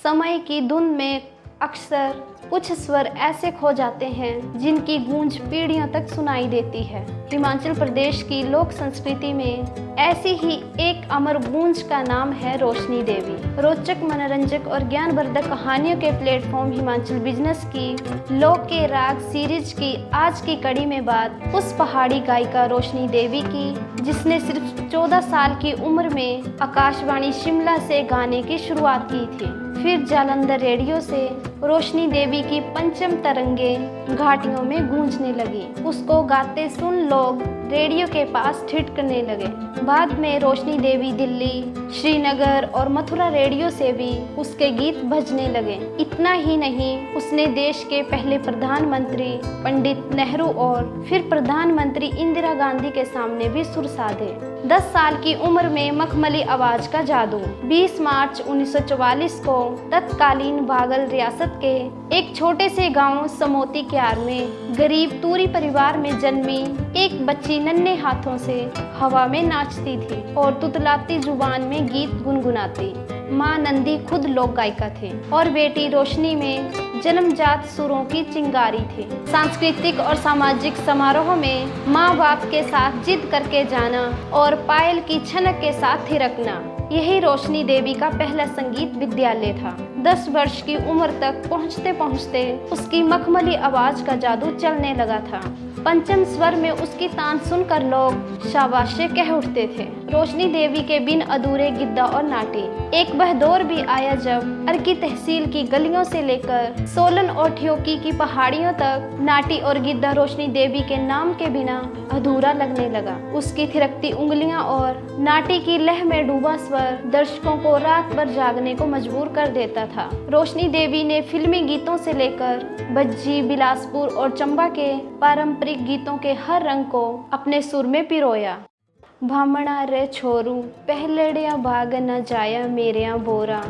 समय की धुन में अक्सर कुछ स्वर ऐसे खो जाते हैं जिनकी गूंज पीढ़ियों तक सुनाई देती है। हिमाचल प्रदेश की लोक संस्कृति में ऐसी ही एक अमर गूंज का नाम है रोशनी देवी। रोचक, मनोरंजक और ज्ञानवर्धक कहानियों के प्लेटफॉर्म हिमाचल बिजनेस की लोक के राग सीरीज की आज की कड़ी में बात उस पहाड़ी गायिका रोशनी देवी की जिसने सिर्फ 14 साल की उम्र में आकाशवाणी शिमला से गाने की शुरुआत की थी। फिर जालंधर रेडियो से रोशनी देवी की पंचम तरंगे घाटियों में गूंजने लगी। उसको गाते सुन लोग रेडियो के पास ठिठकने लगे। बाद में रोशनी देवी दिल्ली, श्रीनगर और मथुरा रेडियो से भी उसके गीत बजने लगे। इतना ही नहीं, उसने देश के पहले प्रधानमंत्री पंडित नेहरू और फिर प्रधानमंत्री इंदिरा गांधी के सामने भी सुर साधे। 10 साल की उम्र में मखमली आवाज का जादू। 20 मार्च 1944 को तत्कालीन बागल रियासत के एक छोटे से गांव समोती क्यार में गरीब तूरी परिवार में जन्मी एक बच्ची नन्हे हाथों से हवा में नाचती थी और तुतलाती जुबान में गीत गुनगुनाती। माँ नंदी खुद लोक गायिका थे और बेटी रोशनी में जन्मजात सुरों की चिंगारी थी। सांस्कृतिक और सामाजिक समारोह में माँ बाप के साथ जिद करके जाना और पायल की छनक के साथ थिरकना, यही रोशनी देवी का पहला संगीत विद्यालय था। 10 वर्ष की उम्र तक पहुँचते पहुँचते उसकी मखमली आवाज का जादू चलने लगा था। पंचम स्वर में उसकी तान सुनकर लोग शाबाशे कह उठते थे। रोशनी देवी के बिन अधूरे गिद्दा और नाटी। एक वह दौर भी आया जब अर्की तहसील की गलियों से लेकर सोलन और ठियोकी की पहाड़ियों तक नाटी और गिद्दा रोशनी देवी के नाम के बिना अधूरा लगने लगा। उसकी थिरकती उंगलियां और नाटी की लह में डूबा स्वर दर्शकों को रात भर जागने को मजबूर कर देता था। रोशनी देवी ने फिल्मी गीतों से लेकर बज्जी, बिलासपुर और चंबा के पारंपरिक गीतों के हर रंग को अपने सुर में पिरोया। भामणा रे छोरू पहलड़िया भाग न जाया मेरिया बोरा,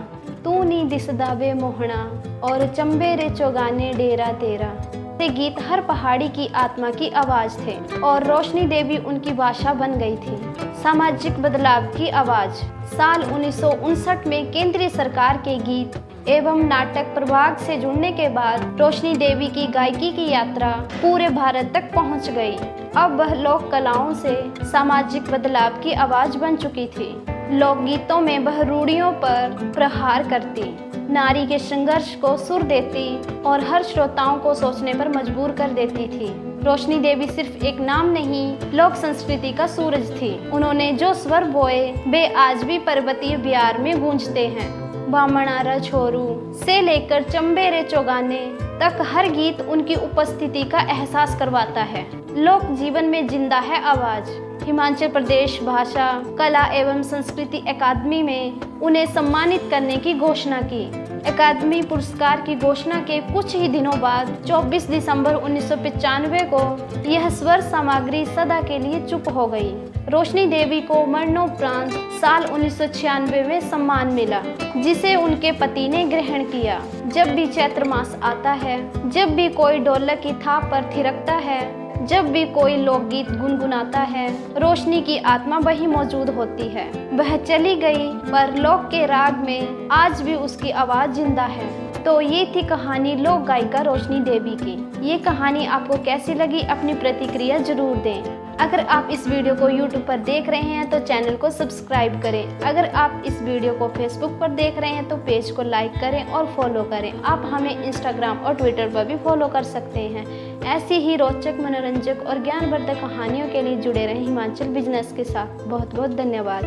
तू नी दिसदा वे मोहना और चंबे रे चौगाने डेरा तेरा। ये गीत हर पहाड़ी की आत्मा की आवाज थे और रोशनी देवी उनकी भाषा बन गई थी। सामाजिक बदलाव की आवाज। साल 1959 में केंद्रीय सरकार के गीत एवं नाटक प्रभाग से जुड़ने के बाद रोशनी देवी की गायकी की यात्रा पूरे भारत तक पहुंच गई। अब वह लोक कलाओं से सामाजिक बदलाव की आवाज बन चुकी थी। लोकगीतों में वह रूढ़ियों पर प्रहार करती, नारी के संघर्ष को सुर देती और हर श्रोताओं को सोचने पर मजबूर कर देती थी। रोशनी देवी सिर्फ एक नाम नहीं, लोक संस्कृति का सूरज थी। उन्होंने जो स्वर बोए वे आज भी पर्वतीय बिहार में गूंजते हैं। बामणारा छोरू से लेकर चंबे रे चौगाने तक हर गीत उनकी उपस्थिति का एहसास करवाता है। लोक जीवन में जिंदा है आवाज। हिमाचल प्रदेश भाषा, कला एवं संस्कृति अकादमी में उन्हें सम्मानित करने की घोषणा की। अकादमी पुरस्कार की घोषणा के कुछ ही दिनों बाद 24 दिसंबर 1995 को यह स्वर सामग्री सदा के लिए चुप हो गई। रोशनी देवी को मरणोपरांत साल 1996 में सम्मान मिला, जिसे उनके पति ने ग्रहण किया। जब भी चैत्र मास आता है, जब भी कोई ढोलक की थाप पर थिरकता है, जब भी कोई लोकगीत गुनगुनाता है, रोशनी की आत्मा वही मौजूद होती है। वह चली गई पर लोक के राग में आज भी उसकी आवाज जिंदा है। तो ये थी कहानी लोक गायिका रोशनी देवी की। ये कहानी आपको कैसी लगी, अपनी प्रतिक्रिया जरूर दें। अगर आप इस वीडियो को YouTube पर देख रहे हैं तो चैनल को सब्सक्राइब करें। अगर आप इस वीडियो को Facebook पर देख रहे हैं तो पेज को लाइक करें और फॉलो करें। आप हमें Instagram और Twitter पर भी फॉलो कर सकते हैं। ऐसी ही रोचक, मनोरंजक और ज्ञानवर्धक कहानियों के लिए जुड़े रहें हिमाचल बिजनेस के साथ। बहुत बहुत धन्यवाद।